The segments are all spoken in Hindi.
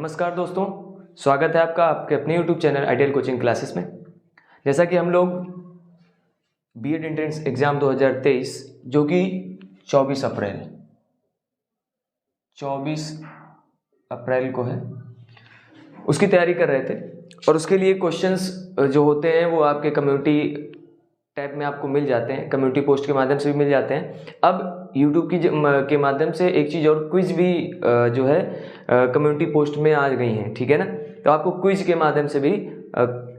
नमस्कार दोस्तों, स्वागत है आपका आपके अपने YouTube channel ideal coaching classes में। जैसा कि हम लोग बीएड एंट्रेंस एग्ज़ाम 2023 जो कि 24 अप्रैल को है, उसकी तैयारी कर रहे थे और उसके लिए क्वेश्चंस जो होते हैं वो आपके कम्युनिटी टैब में आपको मिल जाते हैं, कम्युनिटी पोस्ट के माध्यम से भी मिल जाते हैं। अब यूट्यूब के माध्यम से एक चीज़ और, क्विज भी जो है कम्युनिटी पोस्ट में आ गई हैं, ठीक है ना। तो आपको क्विज के माध्यम से भी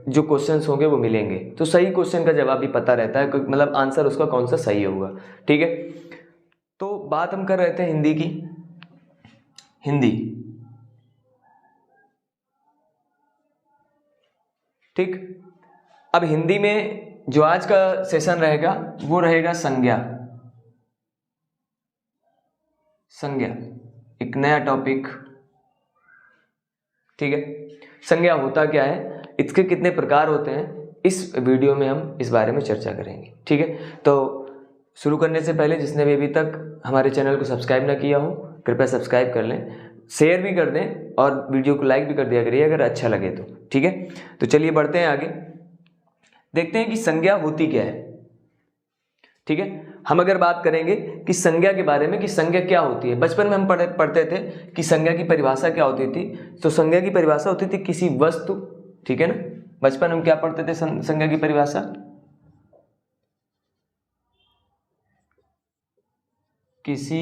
जो क्वेश्चंस होंगे वो मिलेंगे, तो सही क्वेश्चन का जवाब भी पता रहता है, मतलब आंसर उसका कौन सा सही होगा, ठीक है। तो बात हम कर रहे थे हिंदी की। हिंदी, ठीक। अब हिंदी में जो आज का सेशन रहेगा वो रहेगा संज्ञा। संज्ञा एक नया टॉपिक, ठीक है। संज्ञा होता क्या है, इसके कितने प्रकार होते हैं, इस वीडियो में हम इस बारे में चर्चा करेंगे, ठीक है। तो शुरू करने से पहले जिसने भी अभी तक हमारे चैनल को सब्सक्राइब ना किया हो, कृपया सब्सक्राइब कर लें, शेयर भी कर दें और वीडियो को लाइक भी कर दिया करिए अगर अच्छा लगे तो, ठीक है। तो चलिए बढ़ते हैं आगे, देखते हैं कि संज्ञा होती क्या है, ठीक है। हम अगर बात करेंगे कि संज्ञा के बारे में कि संज्ञा क्या होती है, बचपन में हम पढ़ते थे कि संज्ञा की परिभाषा क्या होती थी। तो संज्ञा की परिभाषा होती थी किसी वस्तु, ठीक है ना। बचपन में हम क्या पढ़ते थे संज्ञा की परिभाषा, किसी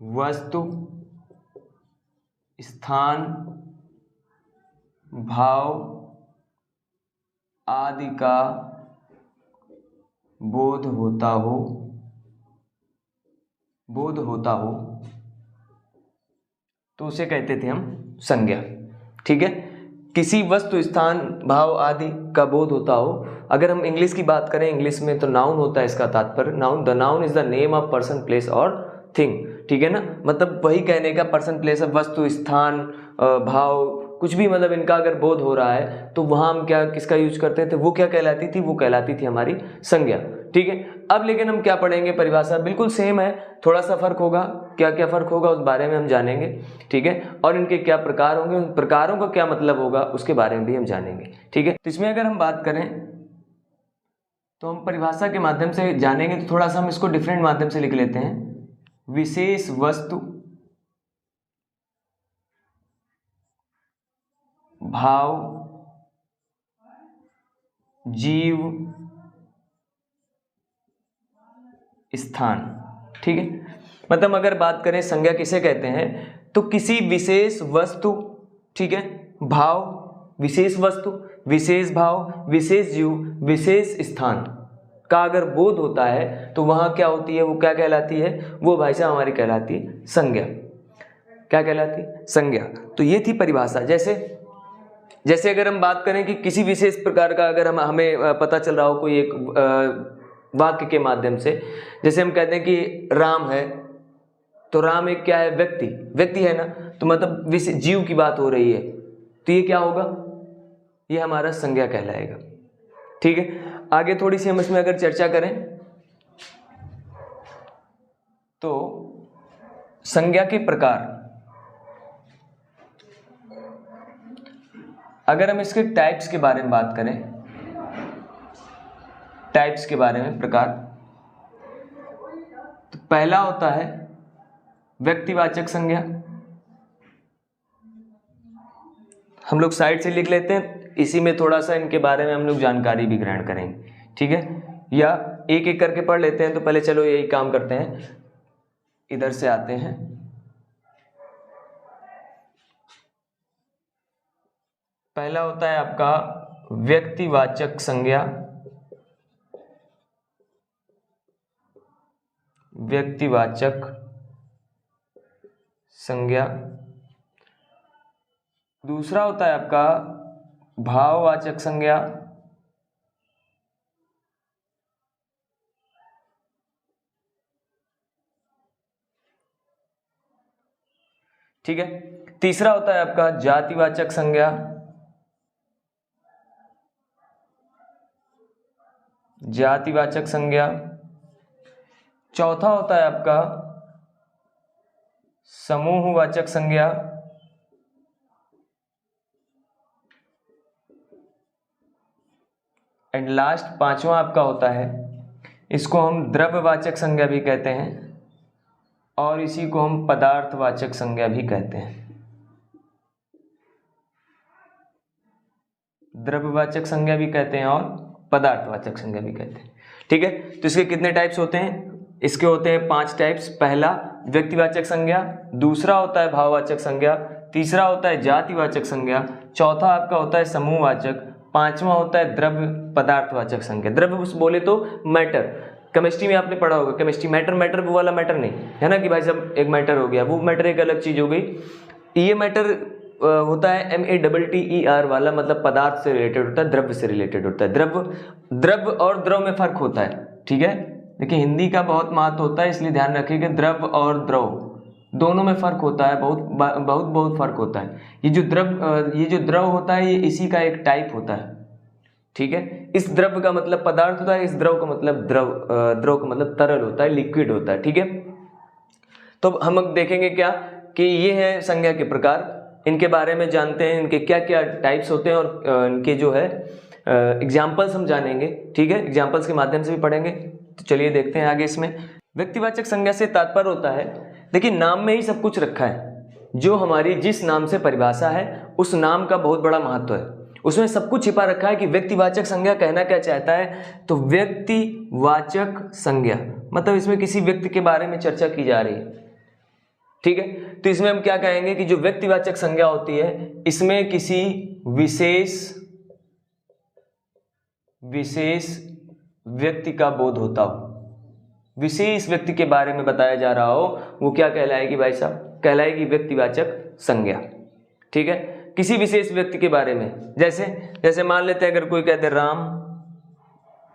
वस्तु, स्थान, भाव आदि का बोध होता हो तो उसे कहते थे हम संज्ञा, ठीक है। किसी वस्तु, स्थान, भाव आदि का बोध होता हो। अगर हम इंग्लिश की बात करें, इंग्लिश में तो नाउन होता है इसका तात्पर्य। Noun, the noun is the name of person, place और थिंग, ठीक है ना। मतलब वही कहने का, पर्सन, प्लेस ऑफ वस्तु, स्थान, भाव, कुछ भी, मतलब इनका अगर बोध हो रहा है तो वहाँ हम क्या, किसका यूज करते थे, वो क्या कहलाती थी, वो कहलाती थी हमारी संज्ञा, ठीक है। अब लेकिन हम क्या पढ़ेंगे, परिभाषा बिल्कुल सेम है, थोड़ा सा फर्क होगा। क्या क्या फर्क होगा उस बारे में हम जानेंगे, ठीक है। और इनके क्या प्रकार होंगे, उन प्रकारों का क्या मतलब होगा उसके बारे में भी हम जानेंगे, ठीक है। तो इसमें अगर हम बात करें तो हम परिभाषा के माध्यम से जानेंगे, तो थोड़ा सा हम इसको डिफरेंट माध्यम से लिख लेते हैं। विशेष वस्तु, भाव, जीव, स्थान, ठीक है। मतलब अगर बात करें संज्ञा किसे कहते हैं, तो किसी विशेष वस्तु, ठीक है, भाव, विशेष वस्तु, विशेष भाव, विशेष जीव, विशेष स्थान का अगर बोध होता है तो वहां क्या होती है, वो क्या कहलाती है, वो भाई साहब हमारी कहलाती है संज्ञा। क्या कहलाती है, संज्ञा। तो ये थी परिभाषा। जैसे अगर हम बात करें कि किसी विशेष प्रकार का अगर हमें पता चल रहा हो कोई एक वाक्य के माध्यम से, जैसे हम कहते हैं कि राम है, तो राम एक क्या है, व्यक्ति है ना। तो मतलब जीव की बात हो रही है, तो ये क्या होगा, ये हमारा संज्ञा कहलाएगा, ठीक है। आगे थोड़ी सी हम इसमें अगर चर्चा करें तो संज्ञा के प्रकार, अगर हम इसके टाइप्स के बारे में बात करें, टाइप्स के बारे में, प्रकार, तो पहला होता है व्यक्तिवाचक संज्ञा। हम लोग साइड से लिख लेते हैं, इसी में थोड़ा सा इनके बारे में हम लोग जानकारी भी ग्रहण करेंगे, ठीक है। या एक एक करके पढ़ लेते हैं। तो पहले चलो यही काम करते हैं, इधर से आते हैं। पहला होता है आपका व्यक्तिवाचक संज्ञा। व्यक्तिवाचक संज्ञा। दूसरा होता है आपका भाववाचक संज्ञा। ठीक है। तीसरा होता है आपका जातिवाचक संज्ञा। जातिवाचक संज्ञा। चौथा होता है आपका समूहवाचक संज्ञा। एंड लास्ट पांचवा आपका होता है, इसको हम द्रव्यवाचक संज्ञा भी कहते हैं और इसी को हम पदार्थवाचक संज्ञा भी कहते हैं। द्रव्यवाचक संज्ञा भी कहते हैं और पदार्थवाचक संज्ञा भी कहते हैं। ठीक है, तो इसके कितने टाइप्स होते हैं? इसके होते हैं 5 टाइप्स। पहला व्यक्तिवाचक संज्ञा, दूसरा होता है भाववाचक संज्ञा, तीसरा होता है जातिवाचक संज्ञा, चौथा आपका होता है समूहवाचक, पांचवा होता है द्रव्य पदार्थवाचक संज्ञा। द्रव्य बोले तो मैटर, केमिस्ट्री में आपने पढ़ा होगा, केमिस्ट्री मैटर वो वाला मैटर नहीं है ना कि भाई साहब एक मैटर हो गया, वो मैटर एक अलग चीज हो गई। ये मैटर होता है MATTER वाला, मतलब पदार्थ से रिलेटेड होता है, द्रव्य से रिलेटेड होता है। द्रव्य और द्रव में फर्क होता है। ठीक है, देखिए हिंदी का बहुत महत्व होता है, इसलिए ध्यान रखिएगा द्रव्य और द्रव दोनों में फर्क होता है, बहुत फर्क होता है। ये जो द्रव होता है ये इसी का एक टाइप होता है। ठीक है, इस द्रव्य का मतलब पदार्थ होता है, इस द्रव का मतलब द्रव का मतलब तरल होता है, लिक्विड होता है। ठीक है, तो हम अब देखेंगे क्या कि ये है संज्ञा के प्रकार, इनके बारे में जानते हैं, इनके क्या क्या टाइप्स होते हैं और इनके जो है एग्जाम्पल्स हम जानेंगे। ठीक है, एग्जाम्पल्स के माध्यम से भी पढ़ेंगे। तो चलिए देखते हैं आगे। इसमें व्यक्तिवाचक संज्ञा से तात्पर्य होता है, देखिए नाम में ही सब कुछ रखा है, जो हमारी जिस नाम से परिभाषा है उस नाम का बहुत बड़ा महत्व है, उसमें सब कुछ छिपा रखा है कि व्यक्तिवाचक संज्ञा कहना क्या चाहता है। तो व्यक्तिवाचक संज्ञा मतलब इसमें किसी व्यक्ति के बारे में चर्चा की जा रही है। ठीक है, तो इसमें हम क्या कहेंगे कि जो व्यक्तिवाचक संज्ञा होती है इसमें किसी विशेष व्यक्ति का बोध होता हो, विशेष व्यक्ति के बारे में बताया जा रहा हो, वो क्या कहलाएगी भाई साहब? कहलाएगी व्यक्तिवाचक संज्ञा। ठीक है, किसी विशेष व्यक्ति के बारे में, जैसे मान लेते हैं अगर कोई कहते राम,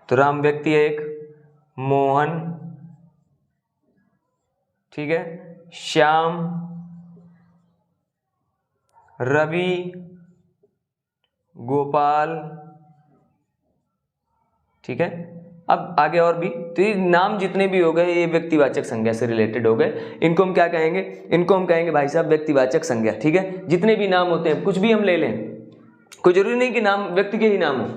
तो राम व्यक्ति है एक, मोहन, ठीक है, श्याम, रवि, गोपाल। ठीक है, अब आगे और भी, तो ये नाम जितने भी हो गए ये व्यक्तिवाचक संज्ञा से रिलेटेड हो गए। इनको हम क्या कहेंगे? इनको हम कहेंगे भाई साहब व्यक्तिवाचक संज्ञा। ठीक है, जितने भी नाम होते हैं, कुछ भी हम ले लें, कोई जरूरी नहीं कि नाम व्यक्ति के ही नाम हो।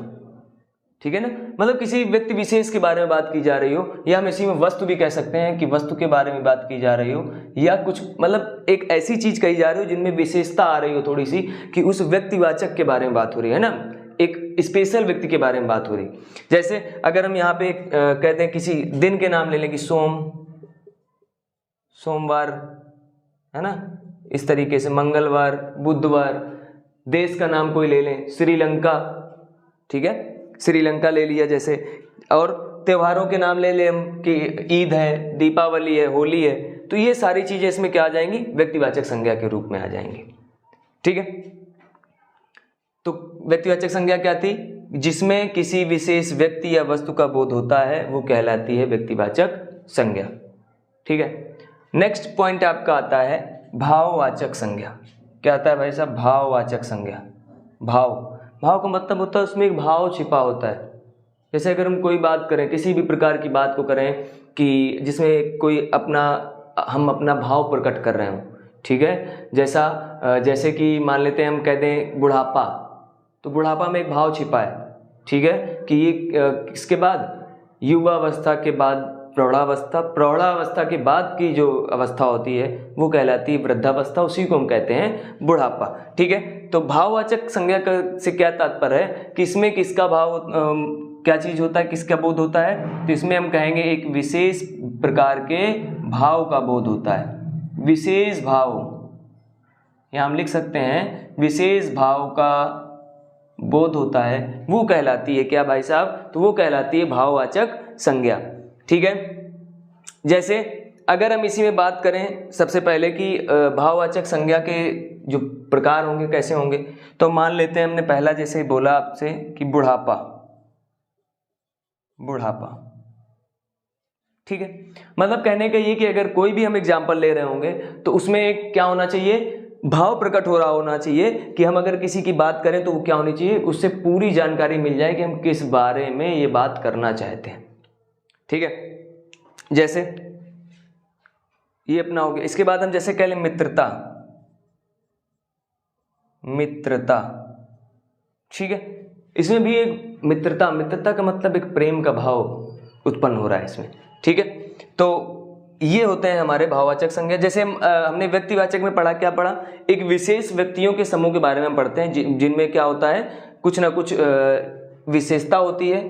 ठीक है ना, मतलब किसी व्यक्ति विशेष के बारे में बात की जा रही हो, या हम इसी में वस्तु भी कह सकते हैं कि वस्तु के बारे में बात की जा रही हो, या कुछ मतलब एक ऐसी चीज कही जा रही हो जिनमें विशेषता आ रही हो थोड़ी सी, कि उस व्यक्तिवाचक के बारे में बात हो रही है ना, एक स्पेशल व्यक्ति के बारे में बात हो रही। जैसे अगर हम यहाँ पे कहते हैं किसी दिन के नाम ले लें कि सोमवार है ना, इस तरीके से मंगलवार, बुधवार, देश का नाम कोई ले लें, श्रीलंका। ठीक है, श्रीलंका ले लिया जैसे, और त्योहारों के नाम ले लें हम कि ईद है, दीपावली है, होली है, तो ये सारी चीजें इसमें क्या आ जाएंगी? व्यक्तिवाचक संज्ञा के रूप में आ जाएंगी। ठीक है, तो व्यक्तिवाचक संज्ञा क्या थी? जिसमें किसी विशेष व्यक्ति या वस्तु का बोध होता है वो कहलाती है व्यक्तिवाचक संज्ञा। ठीक है, नेक्स्ट पॉइंट आपका आता है भाववाचक संज्ञा। क्या आता है भाई साहब? भाववाचक संज्ञा। भाव का मतलब होता है उसमें एक भाव छिपा होता है। जैसे अगर हम कोई बात करें, किसी भी प्रकार की बात को करें कि जिसमें कोई हम अपना भाव प्रकट कर रहे हो। ठीक है, जैसे कि मान लेते हैं हम कह दें बुढ़ापा, तो बुढ़ापा में एक भाव छिपा है। ठीक है, कि ये इसके बाद युवावस्था के बाद प्रौढ़ावस्था के बाद की जो अवस्था होती है वो कहलाती है वृद्धावस्था, उसी को हम कहते हैं बुढ़ापा। ठीक है, तो भाववाचक संज्ञा से क्या तात्पर्य है कि इसमें किसका भाव क्या चीज होता है, किसका बोध होता है? तो इसमें हम कहेंगे एक विशेष प्रकार के भाव का बोध होता है। विशेष भाव, यहाँ हम लिख सकते हैं विशेष भाव का बोध होता है, वो कहलाती है क्या भाई साहब? तो वो कहलाती है भाववाचक संज्ञा। ठीक है, जैसे अगर हम इसी में बात करें सबसे पहले कि भाववाचक संज्ञा के जो प्रकार होंगे कैसे होंगे, तो मान लेते हैं हमने पहला जैसे बोला आपसे कि बुढ़ापा। ठीक है, मतलब कहने का ये कि अगर कोई भी हम एग्जाम्पल ले रहे होंगे तो उसमें एक क्या होना चाहिए? भाव प्रकट हो रहा होना चाहिए कि हम अगर किसी की बात करें तो वो क्या होनी चाहिए? उससे पूरी जानकारी मिल जाए कि हम किस बारे में ये बात करना चाहते हैं। ठीक है, जैसे ये अपना हो गया। इसके बाद हम जैसे कह लें मित्रता। ठीक है, इसमें भी एक मित्रता, मित्रता का मतलब एक प्रेम का भाव उत्पन्न हो रहा है इसमें, ठीक है। तो ये होते हैं हमारे भाववाचक संज्ञा। जैसे हमने व्यक्तिवाचक में पढ़ा, क्या पढ़ा, एक विशेष व्यक्तियों के समूह के बारे में हम पढ़ते हैं जिनमें क्या होता है, कुछ ना कुछ विशेषता होती है,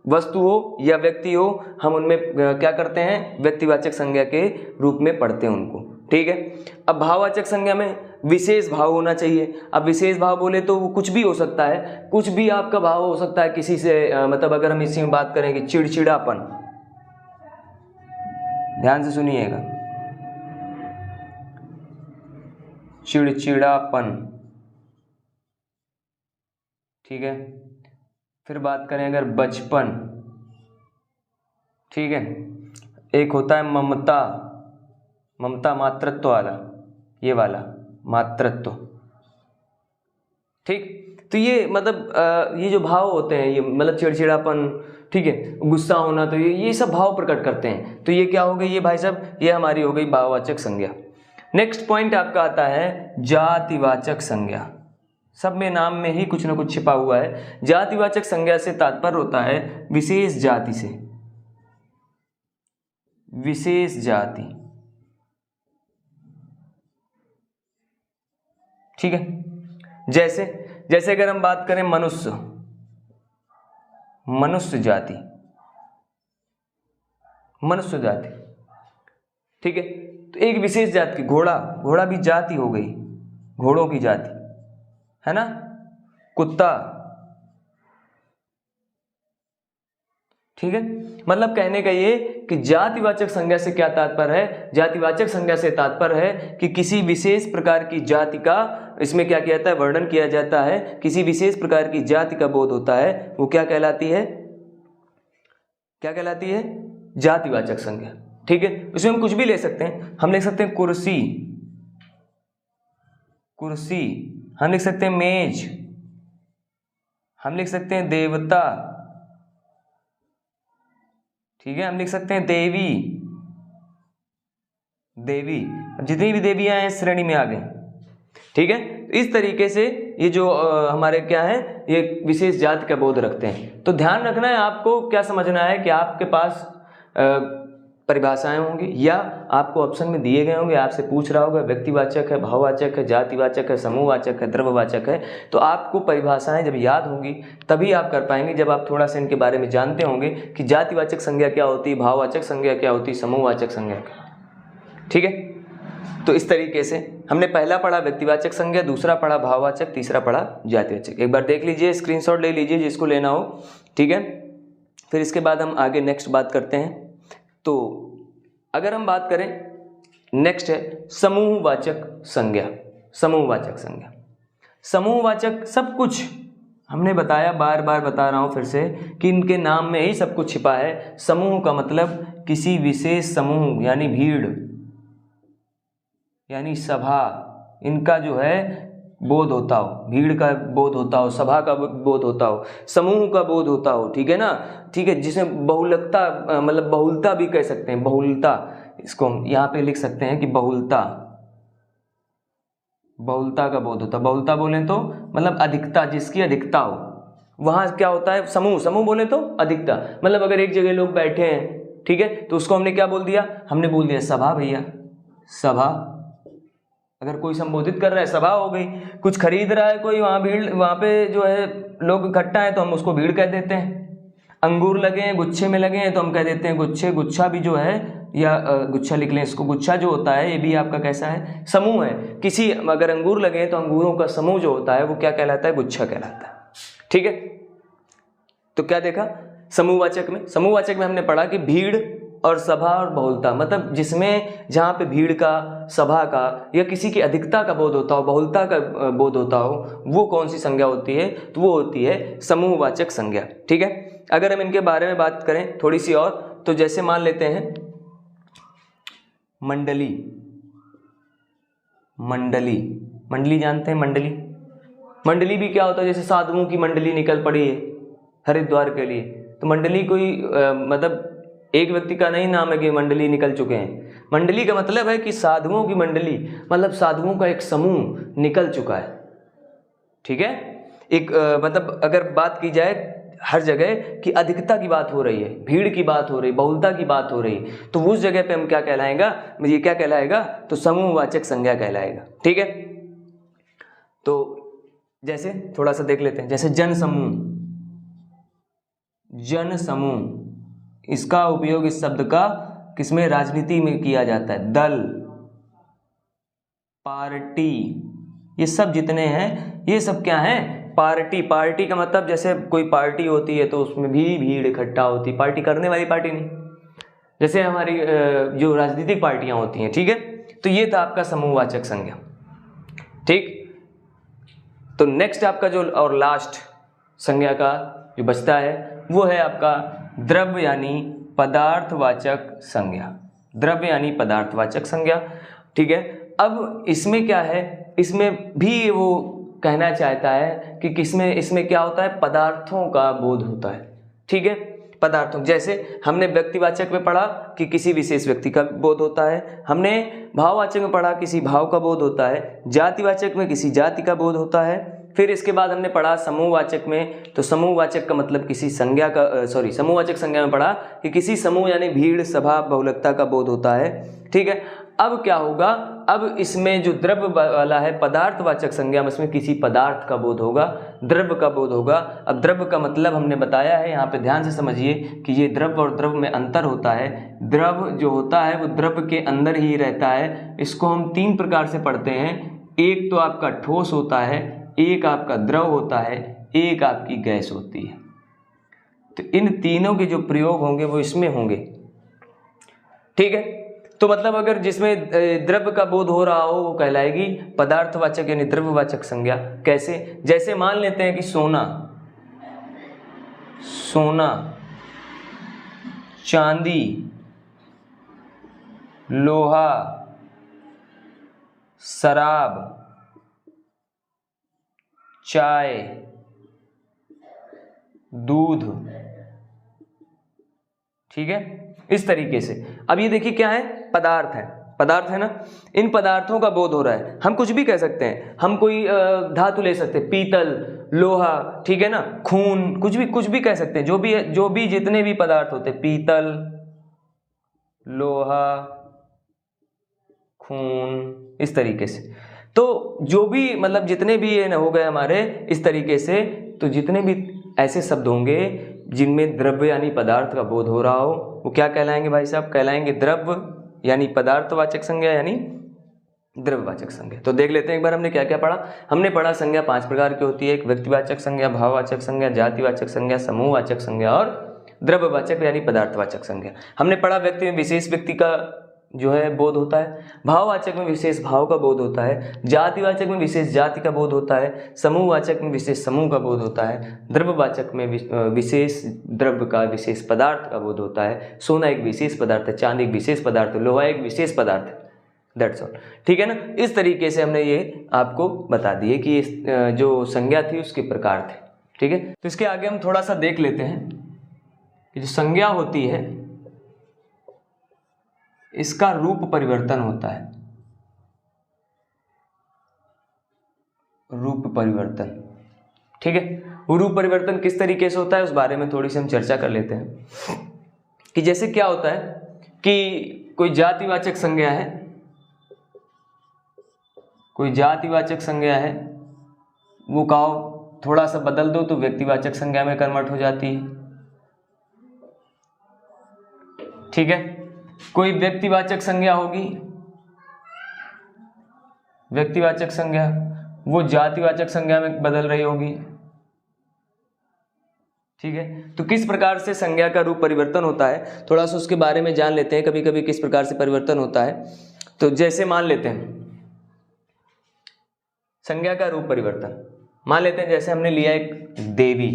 वस्तु हो या व्यक्ति हो, हम उनमें क्या करते हैं, व्यक्तिवाचक संज्ञा के रूप में पढ़ते हैं उनको, ठीक है। अब भाववाचक संज्ञा में विशेष भाव होना चाहिए। अब विशेष भाव बोले तो वो कुछ भी हो सकता है, कुछ भी आपका भाव हो सकता है किसी से, मतलब अगर हम इसी में बात करें कि चिड़चिड़ापन, ध्यान से सुनिएगा, चिड़चिड़ापन, ठीक है। फिर बात करें अगर बचपन, ठीक है। एक होता है ममता, ममता मातृत्व वाला, ये वाला मातृत्व, ठीक। तो ये मतलब ये जो भाव होते हैं, ये मतलब चिड़चिड़ापन, ठीक है, गुस्सा होना, तो ये सब भाव प्रकट करते हैं। तो ये क्या हो गई, ये भाई साहब ये हमारी हो गई भाववाचक संज्ञा। नेक्स्ट पॉइंट आपका आता है जातिवाचक संज्ञा। सब में नाम में ही कुछ ना कुछ छिपा हुआ है। जातिवाचक संज्ञा से तात्पर्य होता है विशेष जाति से, विशेष जाति, ठीक है। जैसे अगर हम बात करें मनुष्य, मनुष्य जाति, मनुष्य जाति, ठीक है। तो एक विशेष जाति की, घोड़ा, घोड़ा भी जाति हो गई, घोड़ों की जाति है ना, कुत्ता, ठीक है। मतलब कहने का ये कि जातिवाचक संज्ञा से क्या तात्पर्य है, जातिवाचक संज्ञा से तात्पर्य है कि किसी विशेष प्रकार की जाति का, इसमें क्या किया जाता है, वर्णन किया जाता है, किसी विशेष प्रकार की जाति का बोध होता है, वो क्या कहलाती है, क्या कहलाती है, जातिवाचक संज्ञा, ठीक है। उसमें हम कुछ भी ले सकते हैं, हम लिख सकते हैं कुर्सी, कुर्सी, हम लिख सकते हैं मेज, हम लिख सकते हैं देवता, ठीक है, हम लिख सकते हैं देवी, देवी, जितनी भी देवियां हैं श्रेणी में आ गए, ठीक है। तो इस तरीके से ये जो हमारे क्या है, ये विशेष जाति का बोध रखते हैं। तो ध्यान रखना है आपको, क्या समझना है कि आपके पास परिभाषाएं होंगी या आपको ऑप्शन में दिए गए होंगे, आपसे पूछ रहा होगा व्यक्तिवाचक है, भाववाचक है, जातिवाचक है, समूहवाचक है, द्रव्यवाचक है। तो आपको परिभाषाएं जब याद होंगी तभी आप कर पाएंगे, जब आप थोड़ा सा इनके बारे में जानते होंगे कि जातिवाचक संज्ञा क्या होती है, भाववाचक संज्ञा क्या होती है, समूहवाचक संज्ञा क्या, ठीक है। तो इस तरीके से हमने पहला पढ़ा व्यक्तिवाचक संज्ञा, दूसरा पढ़ा भाववाचक, तीसरा पढ़ा जातिवाचक। एक बार देख लीजिए, स्क्रीनशॉट ले लीजिए जिसको लेना हो, ठीक है। फिर इसके बाद हम आगे नेक्स्ट बात करते हैं। तो अगर हम बात करें, नेक्स्ट है समूहवाचक संज्ञा। समूहवाचक संज्ञा, समूहवाचक सब कुछ हमने बताया, बार बार बता रहा हूं फिर से कि इनके नाम में ही सब कुछ छिपा है। समूह का मतलब किसी विशेष समूह, यानी भीड़, यानी सभा, इनका जो है बोध होता हो, भीड़ का बोध होता हो, सभा का बोध होता हो, समूह का बोध होता हो, ठीक है ना, ठीक है। जिसमें बहुलकता, मतलब बहुलता भी कह सकते हैं, बहुलता, इसको हम यहाँ पे लिख सकते हैं कि बहुलता, बहुलता का बोध होता। बहुलता बोलें तो मतलब अधिकता, जिसकी अधिकता हो, वहां क्या होता है, समूह, समूह बोले तो अधिकता, मतलब अगर एक जगह लोग बैठे हैं, ठीक है, तो उसको हमने क्या बोल दिया, हमने बोल दिया सभा भैया, सभा। अगर कोई संबोधित कर रहा है, सभा हो गई। कुछ खरीद रहा है कोई, वहाँ भीड़, वहाँ पे जो है लोग इकट्ठा है, तो हम उसको भीड़ कह देते हैं। अंगूर लगे हैं, गुच्छे में लगे हैं, तो हम कह देते हैं गुच्छे। गुच्छा भी जो है, या गुच्छा लिख लें इसको, गुच्छा जो होता है ये भी आपका कैसा है, समूह है। किसी अगर अंगूर लगे हैं तो अंगूरों का समूह जो होता है वो क्या कहलाता है, गुच्छा कहलाता है, ठीक है। तो क्या देखा समूहवाचक में, समूहवाचक में हमने पढ़ा कि भीड़ और सभा और बहुलता, मतलब जिसमें जहाँ पे भीड़ का, सभा का या किसी की अधिकता का बोध होता हो, बहुलता का बोध होता हो, वो कौन सी संज्ञा होती है, तो वो होती है समूहवाचक संज्ञा, ठीक है। अगर हम इनके बारे में बात करें थोड़ी सी और, तो जैसे मान लेते हैं मंडली, मंडली, मंडली जानते हैं, मंडली, मंडली भी क्या होता है, जैसे साधुओं की मंडली निकल पड़ी है हरिद्वार के लिए, तो मंडली कोई मतलब एक व्यक्ति का नहीं नाम है कि मंडली निकल चुके हैं। मंडली का मतलब है कि साधुओं की मंडली, मतलब साधुओं का एक समूह निकल चुका है, ठीक है। एक मतलब अगर बात की जाए हर जगह कि अधिकता की बात हो रही है, भीड़ की बात हो रही, बहुलता की बात हो रही, तो उस जगह पे हम क्या कहलाएगा, ये क्या कहलाएगा, तो समूहवाचक संज्ञा कहलाएगा। ठीक है, तो जैसे थोड़ा सा देख लेते हैं, जैसे जन समूह, जन समूह, इसका उपयोग इस शब्द का किसमें, राजनीति में किया जाता है। दल, पार्टी, ये सब जितने हैं ये सब क्या है, पार्टी। पार्टी का मतलब जैसे कोई पार्टी होती है तो उसमें भी भीड़ इकट्ठा होती है, पार्टी करने वाली पार्टी नहीं, जैसे हमारी जो राजनीतिक पार्टियां होती हैं। ठीक है, तो ये था आपका समूहवाचक संज्ञा। ठीक, तो नेक्स्ट आपका जो और लास्ट संज्ञा का जो बचता है वो है आपका द्रव्य यानी पदार्थवाचक संज्ञा। द्रव्य यानी पदार्थवाचक संज्ञा। ठीक है, अब इसमें क्या है, इसमें भी वो कहना चाहता है कि किसमें, इसमें क्या होता है, पदार्थों का बोध होता है। ठीक है, पदार्थों, जैसे हमने व्यक्तिवाचक में पढ़ा कि किसी विशेष व्यक्ति का बोध होता है, हमने भाववाचक में पढ़ा किसी भाव का बोध होता है, जातिवाचक में किसी जाति का बोध होता है, फिर इसके बाद हमने पढ़ा समूहवाचक में, तो समूहवाचक का मतलब किसी संज्ञा का समूहवाचक संज्ञा में पढ़ा कि किसी समूह यानी भीड़, सभा, बहुलकता का बोध होता है। ठीक है, अब क्या होगा, अब इसमें जो द्रव्य वाला है पदार्थवाचक संज्ञा में, इसमें किसी पदार्थ का बोध होगा, द्रव्य का बोध होगा। अब द्रव्य का मतलब हमने बताया है, यहाँ पे ध्यान से समझिए कि ये द्रव्य और द्रव्य में अंतर होता है। द्रव्य जो होता है वो द्रव्य के अंदर ही रहता है, इसको हम तीन प्रकार से पढ़ते हैं। एक तो आपका ठोस होता है, एक आपका द्रव होता है, एक आपकी गैस होती है। तो इन तीनों के जो प्रयोग होंगे वो इसमें होंगे। ठीक है, तो मतलब अगर जिसमें द्रव्य का बोध हो रहा हो वो कहलाएगी पदार्थवाचक यानी द्रव्यवाचक संज्ञा। कैसे, जैसे मान लेते हैं कि सोना, सोना, चांदी, लोहा, शराब, चाय, दूध। ठीक है, इस तरीके से। अब ये देखिए क्या है, पदार्थ है, पदार्थ है ना, इन पदार्थों का बोध हो रहा है। हम कुछ भी कह सकते हैं, हम कोई धातु ले सकते हैं, पीतल, लोहा, ठीक है ना, खून, कुछ भी कह सकते हैं, जो भी जितने भी पदार्थ होते हैं, पीतल, लोहा, खून, इस तरीके से। तो जो भी मतलब जितने भी ये हो गए हमारे इस तरीके से, तो जितने भी ऐसे शब्द होंगे जिनमें द्रव्य यानी पदार्थ का बोध हो रहा हो वो क्या कहलाएंगे भाई साहब, कहलाएंगे द्रव्य यानी पदार्थवाचक संज्ञा यानी द्रव्यवाचक संज्ञा। तो देख लेते हैं एक बार हमने क्या क्या पढ़ा। हमने पढ़ा संज्ञा 5 प्रकार की होती है, एक व्यक्तिवाचक संज्ञा, भाववाचक संज्ञा, जातिवाचक संज्ञा, समूहवाचक संज्ञा और द्रव्यवाचक यानी पदार्थवाचक संज्ञा। हमने पढ़ा व्यक्ति में विशेष व्यक्ति का जो है बोध होता है, भाववाचक में विशेष भाव का बोध होता है, जातिवाचक में विशेष जाति का बोध होता है, समूहवाचक में विशेष समूह का बोध होता है, द्रव्यवाचक में विशेष द्रव्य का, विशेष पदार्थ का बोध होता है। सोना एक विशेष पदार्थ है, चांदी एक विशेष पदार्थ है, लोहा एक विशेष पदार्थ है। That's all. ठीक है ना, इस तरीके से हमने ये आपको बता दिए कि ये जो संज्ञा थी उसके प्रकार थे। ठीक है, तो इसके आगे हम थोड़ा सा देख लेते हैं कि जो संज्ञा होती है इसका रूप परिवर्तन होता है। रूप परिवर्तन, ठीक है, वो रूप परिवर्तन किस तरीके से होता है उस बारे में थोड़ी सी हम चर्चा कर लेते हैं कि जैसे क्या होता है कि कोई जातिवाचक संज्ञा है, कोई जातिवाचक संज्ञा है, वो कहो थोड़ा सा बदल दो तो व्यक्तिवाचक संज्ञा में कन्वर्ट हो जाती है। ठीक है, कोई व्यक्तिवाचक संज्ञा होगी, व्यक्तिवाचक संज्ञा वो जातिवाचक संज्ञा में बदल रही होगी। ठीक है, तो किस प्रकार से संज्ञा का रूप परिवर्तन होता है थोड़ा सा उसके बारे में जान लेते हैं, कभी कभी किस प्रकार से परिवर्तन होता है। तो जैसे मान लेते हैं संज्ञा का रूप परिवर्तन, मान लेते हैं जैसे हमने लिया एक देवी,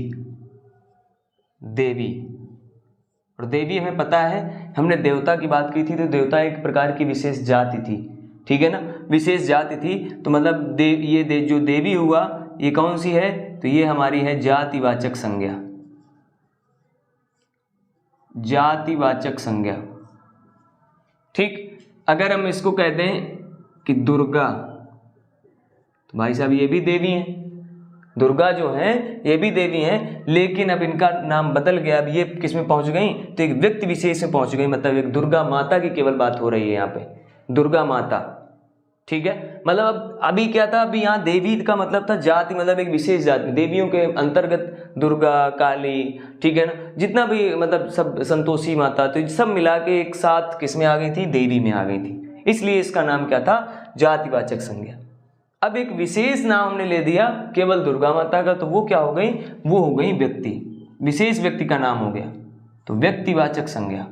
देवी, और देवी हमें पता है, हमने देवता की बात की थी तो देवता एक प्रकार की विशेष जाति थी। ठीक है ना, विशेष जाति थी, तो मतलब जो देवी हुआ ये कौन सी है, तो ये हमारी है जातिवाचक संज्ञा, जातिवाचक संज्ञा। ठीक, अगर हम इसको कहते हैं कि दुर्गा, तो भाई साहब ये भी देवी हैं, दुर्गा जो हैं ये भी देवी हैं, लेकिन अब इनका नाम बदल गया। अब ये किस में पहुंच गई, तो एक व्यक्ति विशेष में पहुंच गई, मतलब एक दुर्गा माता की केवल बात हो रही है यहाँ पे, दुर्गा माता। ठीक है, मतलब अब अभी क्या था, अभी यहाँ देवी का मतलब था जाति, मतलब एक विशेष जाति, देवियों के अंतर्गत दुर्गा, काली, ठीक है ना, जितना भी मतलब सब, संतोषी माता, तो सब मिला के एक साथ किस में आ गई थी, देवी में आ गई थी, इसलिए इसका नाम क्या था, जातिवाचक संज्ञा। अब एक विशेष नाम हमने ले दिया केवल दुर्गा माता का, तो वो क्या हो गई, वो हो गई व्यक्ति, विशेष व्यक्ति का नाम हो गया, तो व्यक्तिवाचक संज्ञा,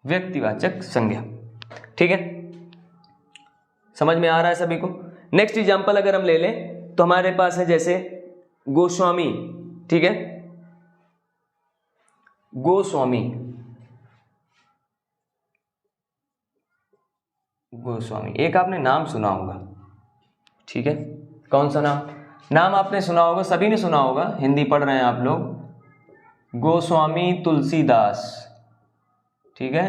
व्यक्तिवाचक संज्ञा। ठीक है, समझ में आ रहा है सभी को। नेक्स्ट एग्जांपल अगर हम ले लें तो हमारे पास है जैसे गोस्वामी। ठीक है, गोस्वामी, गोस्वामी एक आपने नाम सुना होगा। ठीक है, कौन सा नाम, नाम आपने सुना होगा, सभी ने सुना होगा, हिंदी पढ़ रहे हैं आप लोग, गोस्वामी तुलसीदास। ठीक है,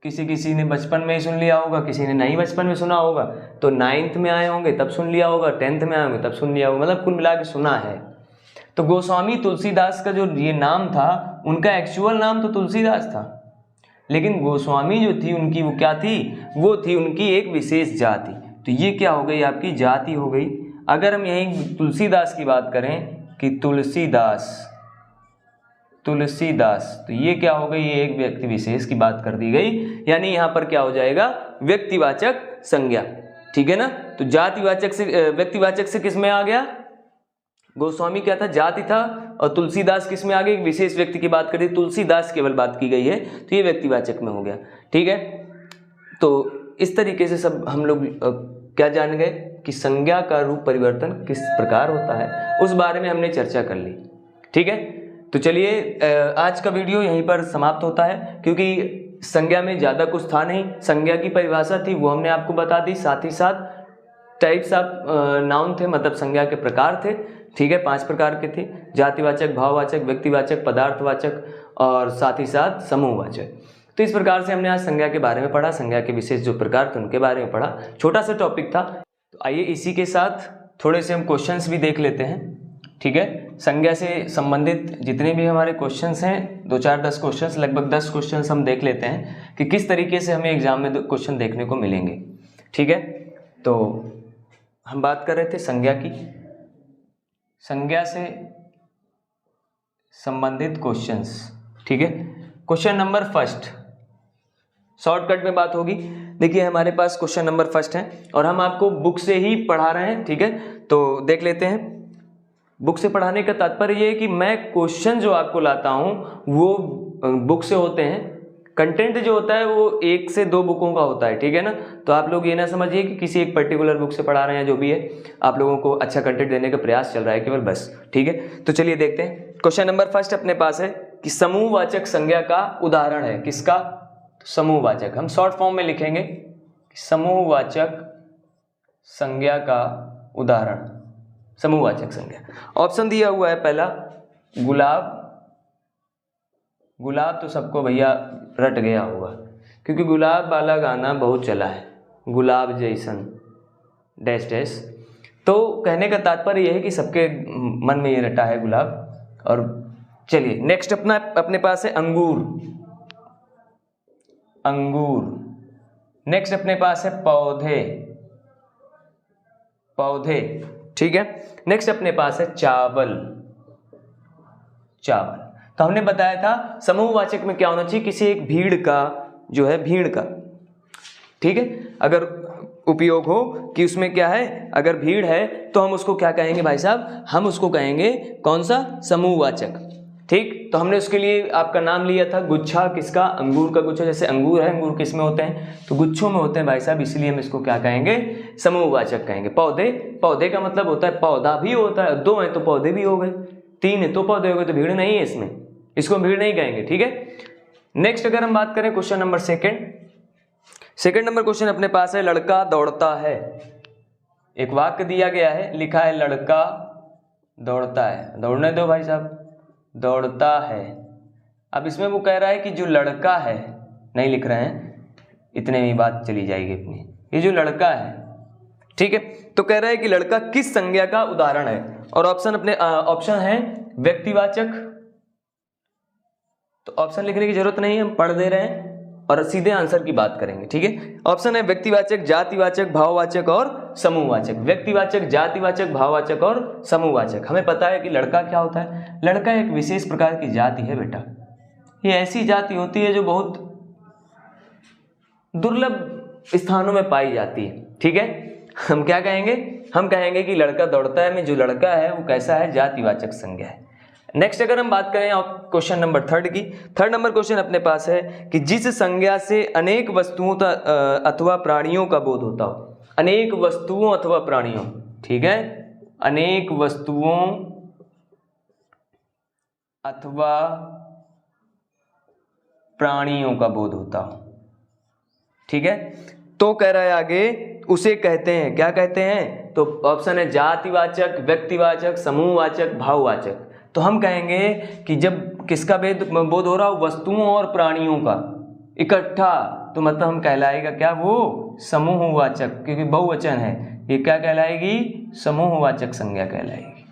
किसी किसी ने बचपन में ही सुन लिया होगा, किसी ने नहीं बचपन में सुना होगा, तो 9th में आए होंगे तब सुन लिया होगा, 10th में आए होंगे तब सुन लिया होगा, मतलब कुल मिला के सुना है। तो गोस्वामी तुलसीदास का जो ये नाम था, उनका एक्चुअल नाम तो तुलसीदास था, लेकिन गोस्वामी जो थी उनकी वो क्या थी, वो थी उनकी एक विशेष जाति। तो ये क्या हो गई, आपकी जाति हो गई। अगर हम यहीं तुलसीदास की बात करें कि तुलसीदास, तुलसीदास, तो ये क्या हो गई, ये एक व्यक्ति विशेष की बात कर दी गई, यानी यहाँ पर क्या हो जाएगा, व्यक्तिवाचक संज्ञा। ठीक है ना, तो जातिवाचक से व्यक्तिवाचक से किस में आ गया, गोस्वामी क्या था, जाति था, और तुलसीदास किस में आ गई, विशेष व्यक्ति की बात करी, तुलसीदास केवल बात की गई है, तो ये व्यक्तिवाचक में हो गया। ठीक है, तो इस तरीके से सब हम लोग क्या जान गए कि संज्ञा का रूप परिवर्तन किस प्रकार होता है, उस बारे में हमने चर्चा कर ली। ठीक है, तो चलिए आज का वीडियो यहीं पर समाप्त होता है, क्योंकि संज्ञा में ज़्यादा कुछ था नहीं, संज्ञा की परिभाषा थी वो हमने आपको बता दी, साथ ही साथ टाइप्स ऑफ नाउन थे, मतलब संज्ञा के प्रकार थे। ठीक है, 5 प्रकार के थे, जातिवाचक, भाववाचक, व्यक्तिवाचक, पदार्थवाचक और साथ ही साथ समूहवाचक। तो इस प्रकार से हमने आज संज्ञा के बारे में पढ़ा, संज्ञा के विशेष जो प्रकार थे उनके बारे में पढ़ा, छोटा सा टॉपिक था। तो आइए इसी के साथ थोड़े से हम क्वेश्चंस भी देख लेते हैं। ठीक है, संज्ञा से संबंधित जितने भी हमारे क्वेश्चंस हैं, 2-4-10 क्वेश्चंस, लगभग 10 क्वेश्चंस हम देख लेते हैं कि किस तरीके से हमें एग्जाम में क्वेश्चन देखने को मिलेंगे। ठीक है, तो हम बात कर रहे थे संज्ञा की, संज्ञा से संबंधित क्वेश्चंस। ठीक है, क्वेश्चन नंबर फर्स्ट, शॉर्टकट में बात होगी। देखिए हमारे पास क्वेश्चन नंबर फर्स्ट है और हम आपको बुक से ही पढ़ा रहे हैं। ठीक है, तो देख लेते हैं। बुक से पढ़ाने का तात्पर्य ये है कि मैं क्वेश्चन जो आपको लाता हूँ वो बुक से होते हैं, कंटेंट जो होता है वो 1 से 2 बुकों का होता है। ठीक है ना, तो आप लोग ये ना समझिए कि किसी एक पर्टिकुलर बुक से पढ़ा रहे हैं, जो भी है आप लोगों को अच्छा कंटेंट देने का प्रयास चल रहा है केवल, बस। ठीक है, तो चलिए देखते हैं। क्वेश्चन नंबर फर्स्ट अपने पास है कि समूहवाचक संज्ञा का उदाहरण है, किसका, समूहवाचक। हम शॉर्ट फॉर्म में लिखेंगे समूहवाचक संज्ञा का उदाहरण, समूहवाचक संज्ञा। ऑप्शन दिया हुआ है पहला गुलाब, गुलाब तो सबको भैया रट गया होगा, क्योंकि गुलाब वाला गाना बहुत चला है, गुलाब जैसन डैश डैश। तो कहने का तात्पर्य यह है कि सबके मन में ये रटा है गुलाब। और चलिए नेक्स्ट अपने पास है अंगूर, अंगूर। नेक्स्ट अपने पास है पौधे, पौधे। ठीक है, नेक्स्ट अपने पास है चावल, चावल। तो हमने बताया था समूहवाचक में क्या होना चाहिए, किसी एक भीड़ का जो है, भीड़ का। ठीक है, अगर उपयोग हो कि उसमें क्या है, अगर भीड़ है तो हम उसको क्या कहेंगे भाई साहब, हम उसको कहेंगे कौन सा, समूहवाचक। ठीक, तो हमने उसके लिए आपका नाम लिया था गुच्छा, किसका, अंगूर का गुच्छा। जैसे अंगूर है, अंगूर किस में होते हैं, तो गुच्छों में होते हैं भाई साहब, इसलिए हम इसको क्या कहेंगे, समूहवाचक कहेंगे। पौधे, पौधे का मतलब होता है पौधा भी होता है, 2 हैं तो पौधे भी हो गए, 3 है तो पौधे हो गए, तो भीड़ नहीं है इसमें, इसको भीड़ नहीं कहेंगे। ठीक है, नेक्स्ट अगर हम बात करें question number second number question अपने पास है लड़का दौड़ता है। एक वाक्य दिया गया है, लिखा है लड़का दौड़ता है, दौड़ने दो भाई साहब, दौड़ता है। अब इसमें वो कह रहा है कि जो लड़का है, नहीं लिख रहे हैं, इतने में बात चली जाएगी अपनी, ये जो लड़का है, ठीक है, तो कह रहा है कि लड़का किस संज्ञा का उदाहरण है, और ऑप्शन है व्यक्तिवाचक, तो ऑप्शन लिखने की जरूरत नहीं है, हम पढ़ दे रहे हैं और सीधे आंसर की बात करेंगे, ठीक है। ऑप्शन है व्यक्तिवाचक, जातिवाचक, भाववाचक और समूहवाचक। व्यक्तिवाचक, जातिवाचक, भाववाचक और समूहवाचक। हमें पता है कि लड़का क्या होता है, लड़का एक विशेष प्रकार की जाति है बेटा। ये ऐसी जाति होती है जो बहुत दुर्लभ स्थानों में पाई जाती है, ठीक है। हम क्या कहेंगे, हम कहेंगे कि लड़का दौड़ता है में जो लड़का है वो कैसा है, जातिवाचक संज्ञा है। नेक्स्ट अगर हम बात करें क्वेश्चन नंबर 3 की, 3 नंबर क्वेश्चन अपने पास है कि जिस संज्ञा से अनेक वस्तुओं अथवा प्राणियों का बोध होता हो। अनेक वस्तुओं अथवा प्राणियों, ठीक है, अनेक वस्तुओं अथवा प्राणियों का बोध होता हो, ठीक है। तो कह रहा है आगे, उसे कहते हैं, क्या कहते हैं, तो ऑप्शन है जातिवाचक, व्यक्तिवाचक, समूहवाचक, भाववाचक। तो हम कहेंगे कि जब किसका बोध हो रहा हो, वस्तुओं और प्राणियों का इकट्ठा, तो मतलब हम कहलाएगा क्या, वो समूहवाचक, क्योंकि बहुवचन है, ये क्या कहलाएगी, समूहवाचक संज्ञा कहलाएगी।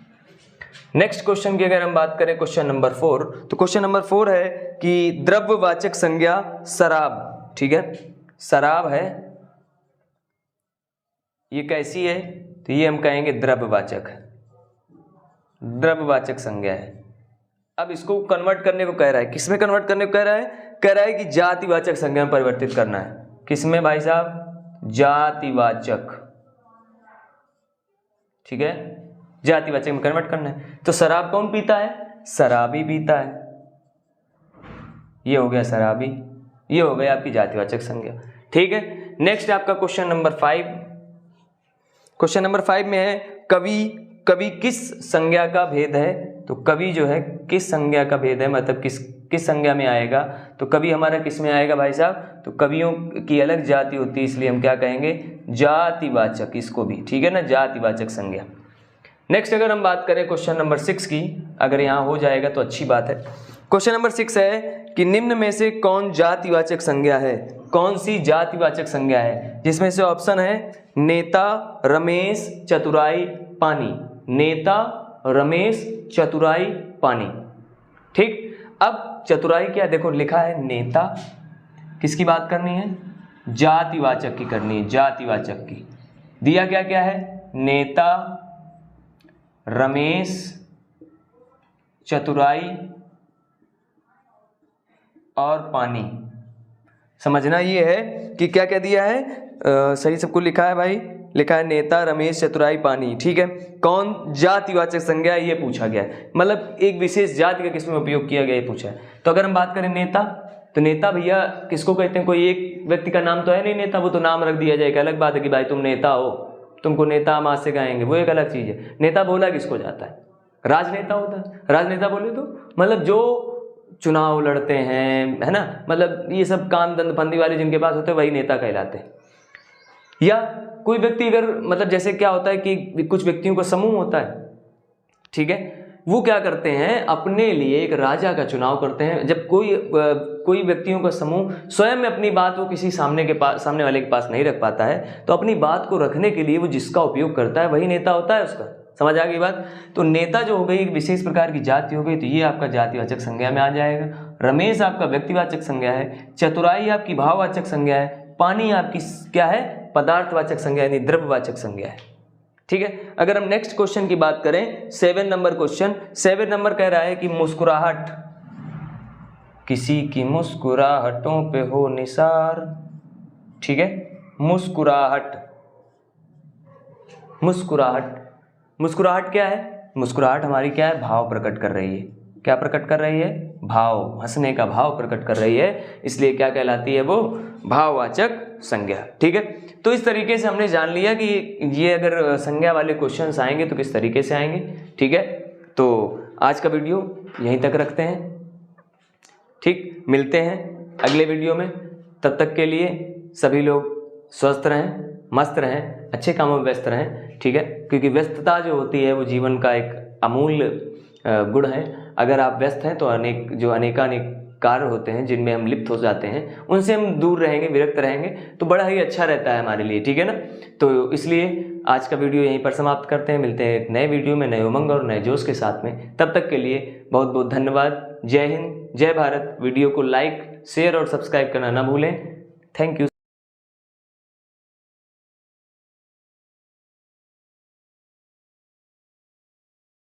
नेक्स्ट क्वेश्चन की अगर हम बात करें, क्वेश्चन नंबर 4, तो क्वेश्चन नंबर 4 है कि द्रव्यवाचक संज्ञा शराब, ठीक है, शराब है, ये कैसी है, तो ये हम कहेंगे द्रव्यवाचक है, द्रव्यवाचक संज्ञा है। अब इसको कन्वर्ट करने को कह रहा है, किसमें कन्वर्ट करने को कह रहा है, कह रहा है कि जातिवाचक संज्ञा में परिवर्तित करना है। किसमें भाई साहब, जातिवाचक, ठीक है, जातिवाचक में कन्वर्ट करना है। तो शराब कौन पीता है, शराबी पीता है, ये हो गया शराबी, ये हो गया आपकी जातिवाचक संज्ञा, ठीक है। नेक्स्ट आपका क्वेश्चन नंबर 5, क्वेश्चन नंबर 5 में है कवि, कवि किस संज्ञा का भेद है, तो कवि जो है किस संज्ञा का भेद है, मतलब किस संज्ञा में आएगा, तो कवि हमारा किस में आएगा भाई साहब, तो कवियों की अलग जाति होती है, इसलिए हम क्या कहेंगे, जातिवाचक, इसको भी, ठीक है ना, जातिवाचक संज्ञा। नेक्स्ट अगर हम बात करें क्वेश्चन नंबर 6 की, अगर यहाँ हो जाएगा तो अच्छी बात है। क्वेश्चन नंबर 6 है कि निम्न में से कौन जातिवाचक संज्ञा है, कौन सी जातिवाचक संज्ञा है, जिसमें से ऑप्शन है नेता, रमेश, चतुराई, पानी। नेता, रमेश, चतुराई, पानी, ठीक। अब चतुराई क्या, देखो लिखा है नेता, किसकी बात करनी है, जातिवाचक की करनी है, जातिवाचक की। दिया क्या क्या है, नेता, रमेश, चतुराई और पानी। समझना ये है कि क्या क्या दिया है, सही सबको लिखा है भाई, लिखा है नेता, रमेश, चतुराई, पानी, ठीक है। कौन जातिवाचक संज्ञा है ये पूछा गया है, मतलब एक विशेष जाति का किसमें उपयोग किया गया ये पूछा है। तो अगर हम बात करें नेता, तो नेता भैया किसको कहते हैं, कोई एक व्यक्ति का नाम तो है नहीं नेता, वो तो नाम रख दिया जाएगा। अलग बात है कि भाई तुम नेता हो, तुमको नेता हम आज से कहेंगे, वो एक अलग चीज़ है। नेता बोला किसको जाता है, राजनेता होता है। राजनेता बोले तो मतलब जो चुनाव लड़ते हैं, है ना, मतलब ये सब काम धंधे वाले जिनके पास होते हैं वही नेता कहलाते हैं। या कोई व्यक्ति अगर मतलब जैसे क्या होता है कि कुछ व्यक्तियों का समूह होता है, ठीक है, वो क्या करते हैं, अपने लिए एक राजा का चुनाव करते हैं। जब कोई व्यक्तियों का समूह स्वयं में अपनी बात वो किसी सामने वाले के पास नहीं रख पाता है, तो अपनी बात को रखने के लिए वो जिसका उपयोग करता है वही नेता होता है उसका। समझ आ गई बात। तो नेता जो हो गई एक विशेष प्रकार की जाति हो गई, तो ये आपका जातिवाचक संज्ञा में आ जाएगा। रमेश आपका व्यक्तिवाचक संज्ञा है, चतुराई आपकी भाववाचक संज्ञा है, पानी आपकी क्या है, पदार्थवाचक संज्ञा यानी द्रव्यवाचक संज्ञा है, ठीक है। अगर हम नेक्स्ट क्वेश्चन की बात करें, 7 नंबर क्वेश्चन, 7 नंबर कह रहा है कि मुस्कुराहट, किसी की मुस्कुराहटों पे हो निसार, ठीक है। मुस्कुराहट, मुस्कुराहट, मुस्कुराहट क्या है, मुस्कुराहट हमारी क्या है, भाव प्रकट कर रही है। क्या प्रकट कर रही है, भाव, हंसने का भाव प्रकट कर रही है, इसलिए क्या कहलाती है वो, भाववाचक संज्ञा, ठीक है। तो इस तरीके से हमने जान लिया कि ये अगर संज्ञा वाले क्वेश्चंस आएंगे तो किस तरीके से आएंगे, ठीक है। तो आज का वीडियो यहीं तक रखते हैं, ठीक, मिलते हैं अगले वीडियो में। तब तक के लिए सभी लोग स्वस्थ रहें, मस्त रहें, अच्छे कामों में व्यस्त रहें, ठीक है, क्योंकि व्यस्तता जो होती है वो जीवन का एक अमूल्य गुण है। अगर आप व्यस्त हैं तो अनेकानेक कार्य होते हैं जिनमें हम लिप्त हो जाते हैं, उनसे हम दूर रहेंगे, विरक्त रहेंगे तो बड़ा ही अच्छा रहता है हमारे लिए, ठीक है ना। तो इसलिए आज का वीडियो यहीं पर समाप्त करते हैं। मिलते हैं एक नए वीडियो में नए उमंग और नए जोश के साथ में। तब तक के लिए बहुत बहुत धन्यवाद। जय हिंद, जय भारत। वीडियो को लाइक, शेयर और सब्सक्राइब करना ना भूलें। Thank you.